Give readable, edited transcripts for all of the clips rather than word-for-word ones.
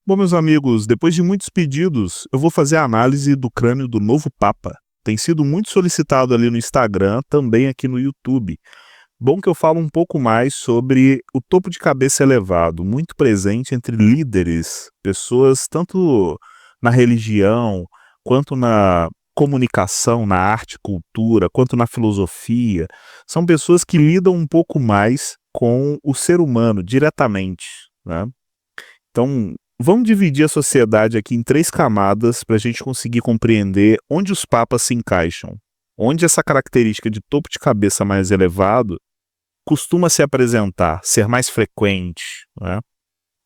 Bom, meus amigos, depois de muitos pedidos, eu vou fazer a análise do crânio do novo Papa. Tem sido muito solicitado ali no Instagram, também aqui no YouTube. Bom que eu falo um pouco mais sobre o topo de cabeça elevado, muito presente entre líderes, pessoas tanto na religião, quanto na comunicação, na arte, cultura, quanto na filosofia. São pessoas que lidam um pouco mais com o ser humano diretamente, né? Então, vamos dividir a sociedade aqui em três camadas para a gente conseguir compreender onde os papas se encaixam. Onde essa característica de topo de cabeça mais elevado costuma se apresentar, ser mais frequente, né?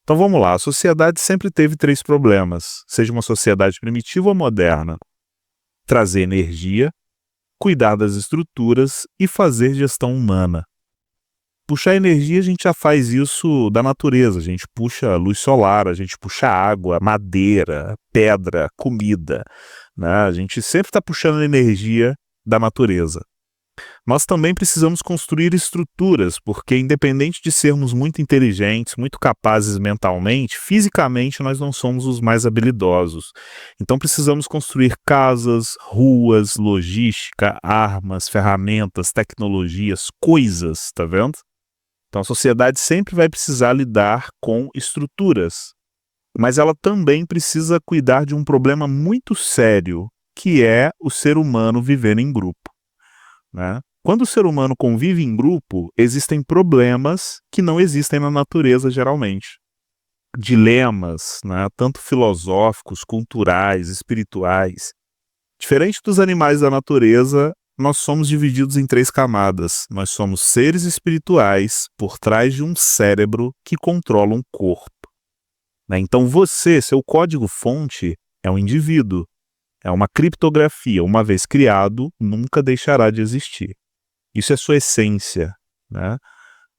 Então vamos lá, a sociedade sempre teve três problemas, seja uma sociedade primitiva ou moderna: trazer energia, cuidar das estruturas e fazer gestão humana. Puxar energia, a gente já faz isso da natureza, a gente puxa luz solar, a gente puxa água, madeira, pedra, comida, né? A gente sempre está puxando energia da natureza. Nós também precisamos construir estruturas, porque independente de sermos muito inteligentes, muito capazes mentalmente, fisicamente nós não somos os mais habilidosos. Então precisamos construir casas, ruas, logística, armas, ferramentas, tecnologias, coisas, tá vendo? Então a sociedade sempre vai precisar lidar com estruturas, mas ela também precisa cuidar de um problema muito sério, que é o ser humano vivendo em grupo, né? Quando o ser humano convive em grupo, existem problemas que não existem na natureza geralmente. Dilemas, né? Tanto filosóficos, culturais, espirituais. Diferente dos animais da natureza, nós somos divididos em três camadas. Nós somos seres espirituais por trás de um cérebro que controla um corpo, né? Então você, seu código-fonte, é um indivíduo, é uma criptografia. Uma vez criado, nunca deixará de existir. Isso é sua essência, né?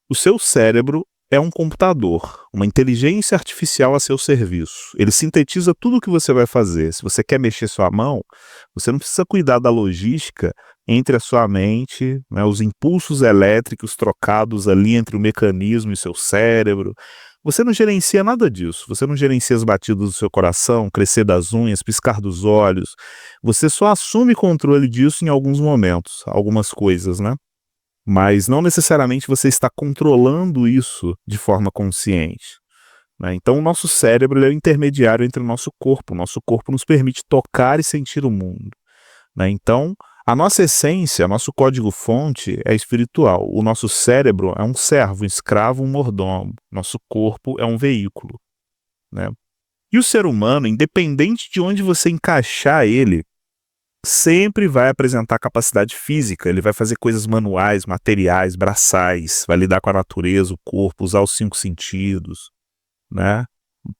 O seu cérebro é um computador, uma inteligência artificial a seu serviço. Ele sintetiza tudo o que você vai fazer. Se você quer mexer sua mão, você não precisa cuidar da logística entre a sua mente, né, os impulsos elétricos trocados ali entre o mecanismo e seu cérebro. Você não gerencia nada disso. Você não gerencia as batidas do seu coração, crescer das unhas, piscar dos olhos. Você só assume controle disso em alguns momentos, algumas coisas, né? Mas não necessariamente você está controlando isso de forma consciente, né? Então o nosso cérebro é o intermediário entre o nosso corpo. O nosso corpo nos permite tocar e sentir o mundo, né? Então a nossa essência, nosso código-fonte é espiritual. O nosso cérebro é um servo, um escravo, um mordomo. Nosso corpo é um veículo, né? E o ser humano, independente de onde você encaixar ele, sempre vai apresentar capacidade física. Ele vai fazer coisas manuais, materiais, braçais, vai lidar com a natureza, o corpo, usar os cinco sentidos, né?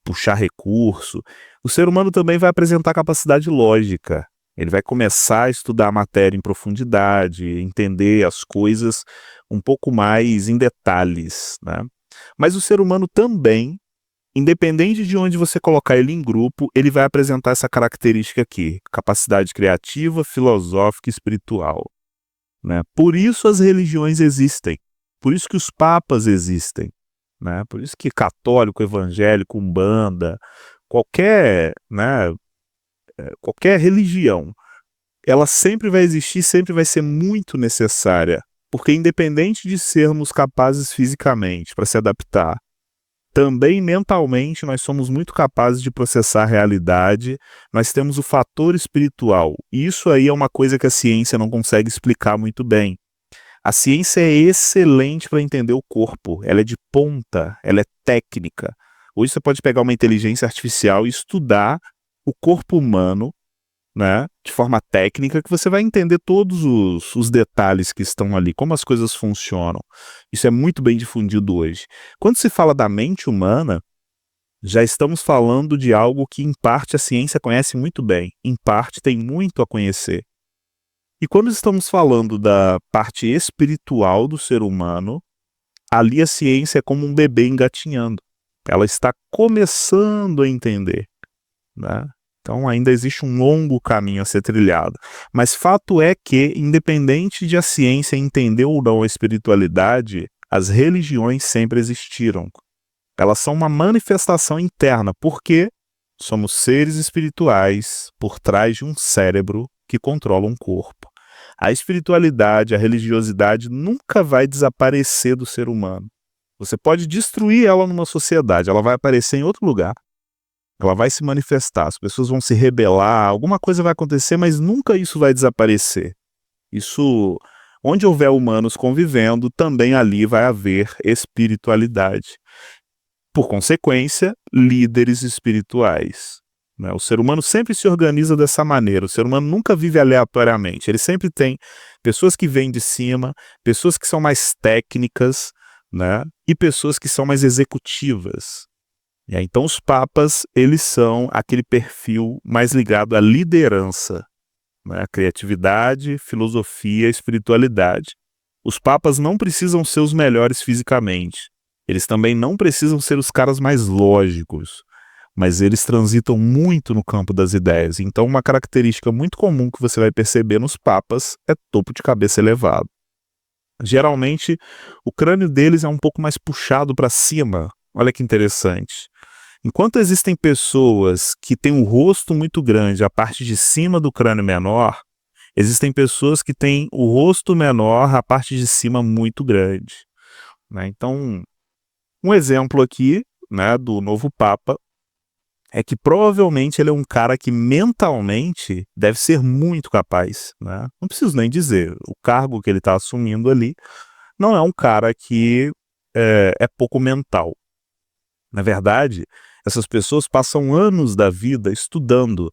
Puxar recurso. O ser humano também vai apresentar capacidade lógica. Ele vai começar a estudar a matéria em profundidade, entender as coisas um pouco mais em detalhes, né? Mas o ser humano também, independente de onde você colocar ele em grupo, ele vai apresentar essa característica aqui: capacidade criativa, filosófica e espiritual, né? Por isso as religiões existem, por isso que os papas existem, né? Por isso que católico, evangélico, umbanda, qualquer, né, qualquer religião, ela sempre vai existir, sempre vai ser muito necessária, porque independente de sermos capazes fisicamente para se adaptar, também mentalmente nós somos muito capazes de processar a realidade. Nós temos o fator espiritual. E isso aí é uma coisa que a ciência não consegue explicar muito bem. A ciência é excelente para entender o corpo. Ela é de ponta, ela é técnica. Hoje você pode pegar uma inteligência artificial e estudar o corpo humano, né, de forma técnica, que você vai entender todos os detalhes que estão ali, como as coisas funcionam. Isso é muito bem difundido hoje. Quando se fala da mente humana, já estamos falando de algo que, em parte, a ciência conhece muito bem, em parte, tem muito a conhecer. E quando estamos falando da parte espiritual do ser humano, ali a ciência é como um bebê engatinhando. Ela está começando a entender, né? Então ainda existe um longo caminho a ser trilhado. Mas fato é que, independente de a ciência entender ou não a espiritualidade, as religiões sempre existiram. Elas são uma manifestação interna, porque somos seres espirituais por trás de um cérebro que controla um corpo. A espiritualidade, a religiosidade nunca vai desaparecer do ser humano. Você pode destruir ela numa sociedade, ela vai aparecer em outro lugar. Ela vai se manifestar, as pessoas vão se rebelar, alguma coisa vai acontecer, mas nunca isso vai desaparecer. Isso, onde houver humanos convivendo, também ali vai haver espiritualidade. Por consequência, líderes espirituais. Né? O ser humano sempre se organiza dessa maneira, o ser humano nunca vive aleatoriamente, ele sempre tem pessoas que vêm de cima, pessoas que são mais técnicas, né? E pessoas que são mais executivas. Então os papas, eles são aquele perfil mais ligado à liderança, né? Criatividade, filosofia, espiritualidade. Os papas não precisam ser os melhores fisicamente, eles também não precisam ser os caras mais lógicos, mas eles transitam muito no campo das ideias. Então uma característica muito comum que você vai perceber nos papas é topo de cabeça elevado. Geralmente o crânio deles é um pouco mais puxado para cima. Olha que interessante. Enquanto existem pessoas que têm um rosto muito grande, a parte de cima do crânio menor, existem pessoas que têm o rosto menor, a parte de cima muito grande. Né? Então, um exemplo aqui, né, do novo Papa é que provavelmente ele é um cara que mentalmente deve ser muito capaz. Né? Não preciso nem dizer, o cargo que ele está assumindo ali não é um cara que é pouco mental. Na verdade, essas pessoas passam anos da vida estudando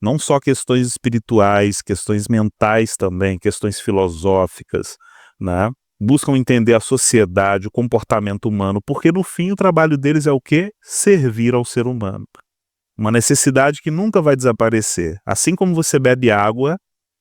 não só questões espirituais, questões mentais também, questões filosóficas, né? Buscam entender a sociedade, o comportamento humano, porque no fim o trabalho deles é o quê? Servir ao ser humano. Uma necessidade que nunca vai desaparecer. Assim como você bebe água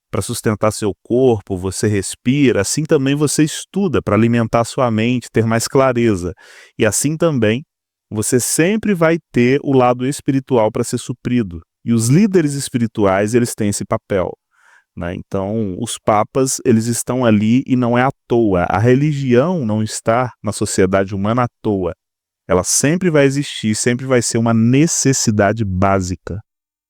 para sustentar seu corpo, você respira, assim também você estuda para alimentar sua mente, ter mais clareza. E assim também você sempre vai ter o lado espiritual para ser suprido. E os líderes espirituais, eles têm esse papel. Né? Então, os papas, eles estão ali e não é à toa. A religião não está na sociedade humana à toa. Ela sempre vai existir, sempre vai ser uma necessidade básica.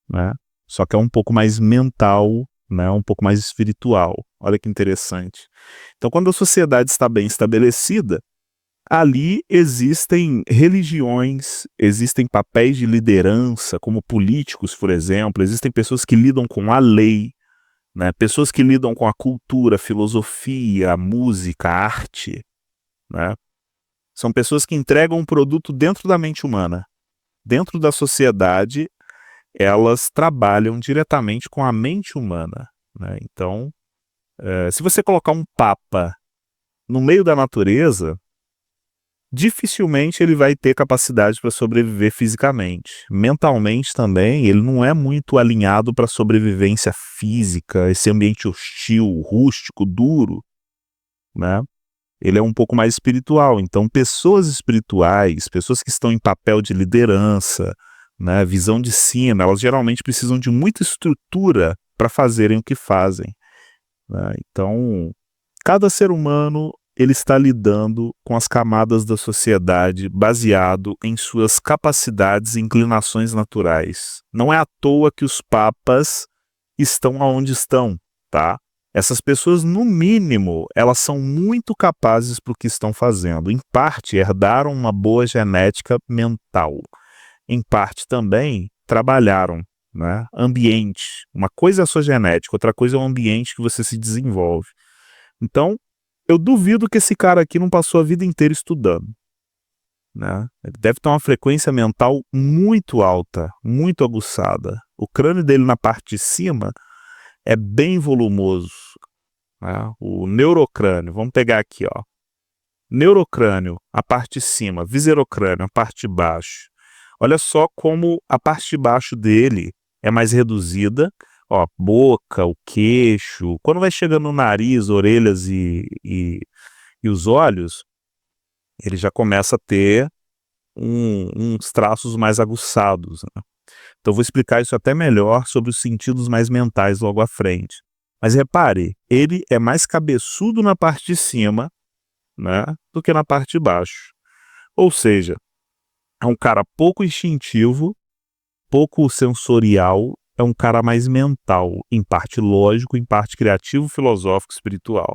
Né? Só que é um pouco mais mental, né? Um pouco mais espiritual. Olha que interessante. Então, quando a sociedade está bem estabelecida, ali existem religiões, existem papéis de liderança, como políticos, por exemplo, existem pessoas que lidam com a lei, né? Pessoas que lidam com a cultura, a filosofia, a música, a arte. Né? São pessoas que entregam um produto dentro da mente humana. Dentro da sociedade, elas trabalham diretamente com a mente humana. Né? Então, se você colocar um papa no meio da natureza, dificilmente ele vai ter capacidade para sobreviver fisicamente. Mentalmente também, ele não é muito alinhado para a sobrevivência física, esse ambiente hostil, rústico, duro. Né? Ele é um pouco mais espiritual. Então, pessoas espirituais, pessoas que estão em papel de liderança, né, visão de cima, elas geralmente precisam de muita estrutura para fazerem o que fazem. Né? Então, cada ser humano ele está lidando com as camadas da sociedade baseado em suas capacidades e inclinações naturais. Não é à toa que os papas estão onde estão, tá? Essas pessoas, no mínimo, elas são muito capazes para o que estão fazendo. Em parte, herdaram uma boa genética mental. Em parte também, trabalharam, né? Ambiente. Uma coisa é a sua genética, outra coisa é o ambiente que você se desenvolve. Então, eu duvido que esse cara aqui não passou a vida inteira estudando. Né? Ele deve ter uma frequência mental muito alta, muito aguçada. O crânio dele na parte de cima é bem volumoso. Né? O neurocrânio, vamos pegar aqui, ó. Neurocrânio, a parte de cima, viserocrânio, a parte de baixo. Olha só como a parte de baixo dele é mais reduzida. Ó, boca, o queixo, quando vai chegando no nariz, orelhas e os olhos, ele já começa a ter uns traços mais aguçados. Né? Então eu vou explicar isso até melhor sobre os sentidos mais mentais logo à frente. Mas repare, ele é mais cabeçudo na parte de cima, né, do que na parte de baixo. Ou seja, É um cara pouco instintivo, pouco sensorial, é um cara mais mental, em parte lógico, em parte criativo, filosófico, espiritual.